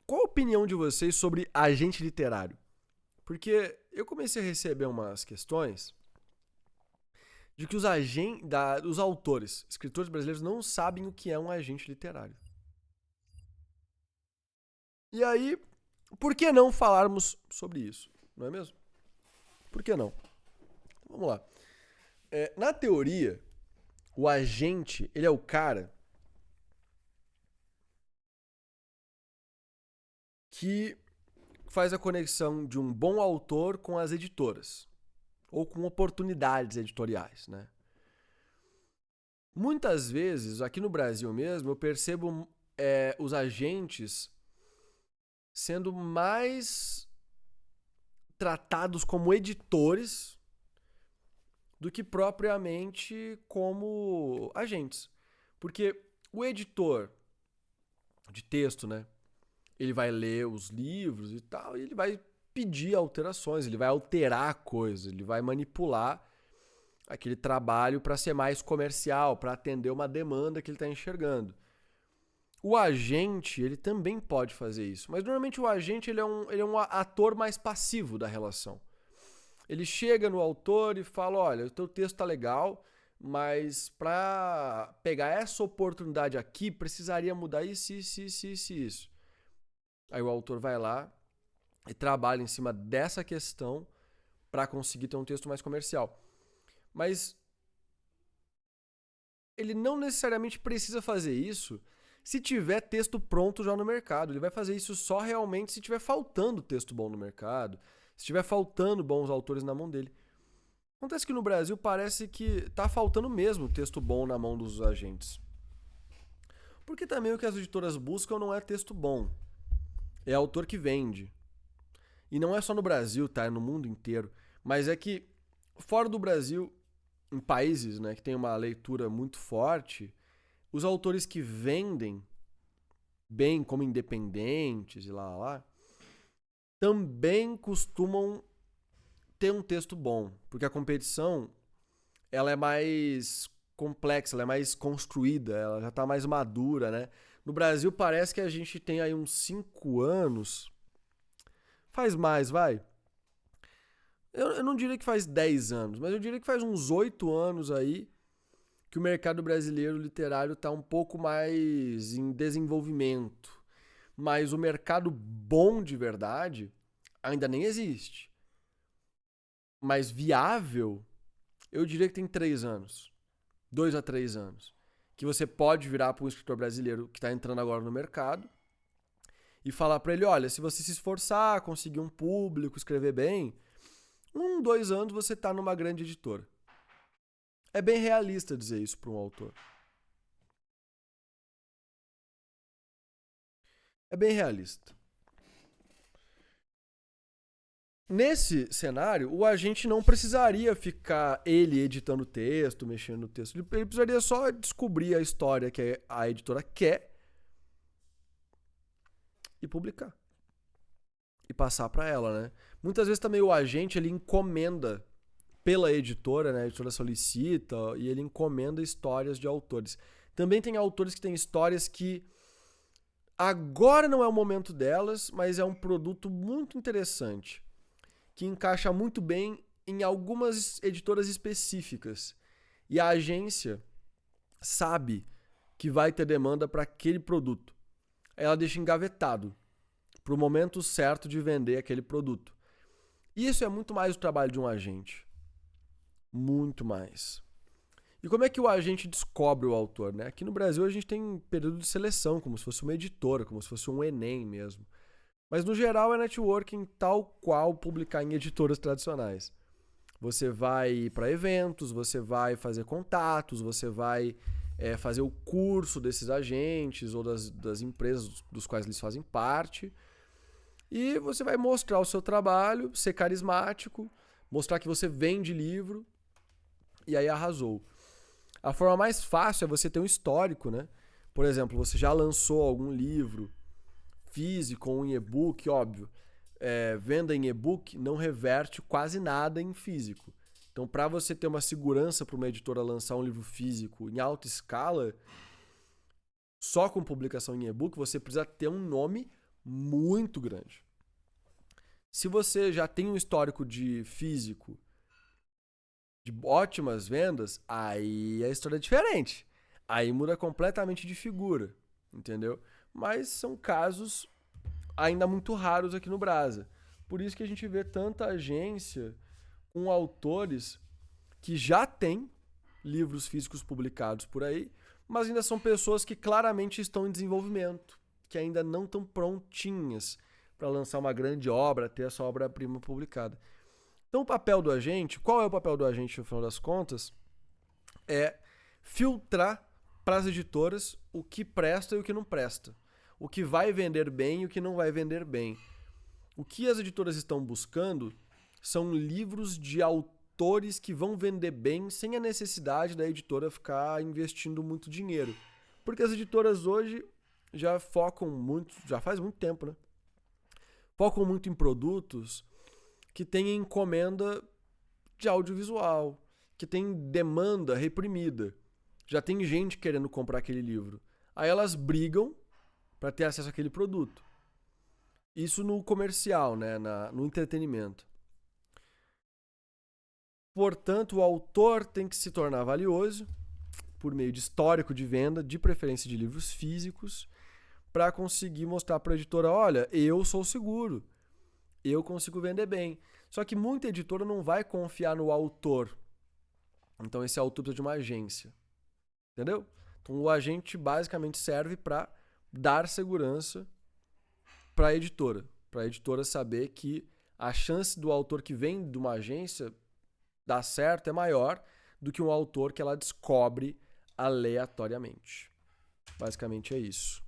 qual a opinião de vocês sobre agente literário? Porque eu comecei a receber umas questões de que os autores, escritores brasileiros, não sabem o que é um agente literário. E aí, por que não falarmos sobre isso? Não é mesmo? Por que não? Vamos lá. Na teoria, o agente, ele é o cara que faz a conexão de um bom autor com as editoras ou com oportunidades editoriais, né? Muitas vezes, aqui no Brasil mesmo, eu percebo os agentes sendo mais tratados como editores do que propriamente como agentes. Porque o editor de texto, né? Ele vai ler os livros e tal, e ele vai pedir alterações, ele vai alterar coisas, ele vai manipular aquele trabalho para ser mais comercial, para atender uma demanda que ele está enxergando. O agente, ele também pode fazer isso, mas normalmente o agente ele é um ator mais passivo da relação. Ele chega no autor e fala: olha, o teu texto tá legal, mas para pegar essa oportunidade aqui, precisaria mudar isso. Aí o autor vai lá e trabalha em cima dessa questão para conseguir ter um texto mais comercial. Mas ele não necessariamente precisa fazer isso se tiver texto pronto já no mercado. Ele vai fazer isso só realmente se tiver faltando texto bom no mercado, se tiver faltando bons autores na mão dele. Acontece que no Brasil parece que tá faltando mesmo texto bom na mão dos agentes. Porque também o que as editoras buscam não é texto bom, é autor que vende. E não é só no Brasil, tá? É no mundo inteiro. Mas é que fora do Brasil, em países, né, que tem uma leitura muito forte, os autores que vendem bem como independentes e lá, também costumam ter um texto bom, porque a competição ela é mais complexa, ela é mais construída, ela já está mais madura, né? No Brasil parece que a gente tem aí uns 5 anos, faz mais, vai. Eu não diria que faz 10 anos, mas eu diria que faz uns 8 anos aí que o mercado brasileiro literário está um pouco mais em desenvolvimento. Mas o mercado bom de verdade ainda nem existe. Mas viável, eu diria que tem 3 anos. 2 a 3 anos. Que você pode virar para um escritor brasileiro que está entrando agora no mercado e falar para ele: olha, se você se esforçar, conseguir um público, escrever bem, 2 anos você está numa grande editora. É bem realista dizer isso para um autor. É bem realista. Nesse cenário, o agente não precisaria ficar ele editando o texto, mexendo no texto. Ele precisaria só descobrir a história que a editora quer e publicar. E passar para ela, né? Muitas vezes também o agente ele encomenda pela editora, né? A editora solicita e ele encomenda histórias de autores. Também tem autores que têm histórias que agora não é o momento delas, mas é um produto muito interessante, que encaixa muito bem em algumas editoras específicas. E a agência sabe que vai ter demanda para aquele produto. Ela deixa engavetado para o momento certo de vender aquele produto. Isso é muito mais o trabalho de um agente. Muito mais. E como é que o agente descobre o autor, né? Aqui no Brasil a gente tem período de seleção, como se fosse uma editora, como se fosse um Enem mesmo. Mas no geral é networking tal qual publicar em editoras tradicionais. Você vai para eventos, você vai fazer contatos, você vai fazer o curso desses agentes ou das empresas dos quais eles fazem parte. E você vai mostrar o seu trabalho, ser carismático, mostrar que você vende livro e aí arrasou. A forma mais fácil é você ter um histórico, né? Por exemplo, você já lançou algum livro físico ou em e-book, óbvio. Venda em e-book não reverte quase nada em físico. Então, para você ter uma segurança para uma editora lançar um livro físico em alta escala, só com publicação em e-book, você precisa ter um nome muito grande. Se você já tem um histórico de físico de ótimas vendas, aí a história é diferente. Aí muda completamente de figura, entendeu? Mas são casos ainda muito raros aqui no Brasa. Por isso que a gente vê tanta agência com autores que já têm livros físicos publicados por aí, mas ainda são pessoas que claramente estão em desenvolvimento, que ainda não estão prontinhas para lançar uma grande obra, ter a sua obra-prima publicada. Então, o papel do agente, qual é o papel do agente no final das contas? É filtrar para as editoras o que presta e o que não presta. O que vai vender bem e o que não vai vender bem. O que as editoras estão buscando são livros de autores que vão vender bem sem a necessidade da editora ficar investindo muito dinheiro. Porque as editoras hoje já focam muito, já faz muito tempo, né? Focam muito em produtos que têm encomenda de audiovisual, que tem demanda reprimida. Já tem gente querendo comprar aquele livro. Aí elas brigam para ter acesso àquele produto. Isso no comercial, né? No entretenimento. Portanto, o autor tem que se tornar valioso por meio de histórico de venda, de preferência de livros físicos, para conseguir mostrar para a editora, olha, eu sou seguro, eu consigo vender bem. Só que muita editora não vai confiar no autor. Então esse autor precisa de uma agência. Entendeu? Então o agente basicamente serve para dar segurança para a editora saber que a chance do autor que vem de uma agência dar certo é maior do que um autor que ela descobre aleatoriamente. Basicamente é isso.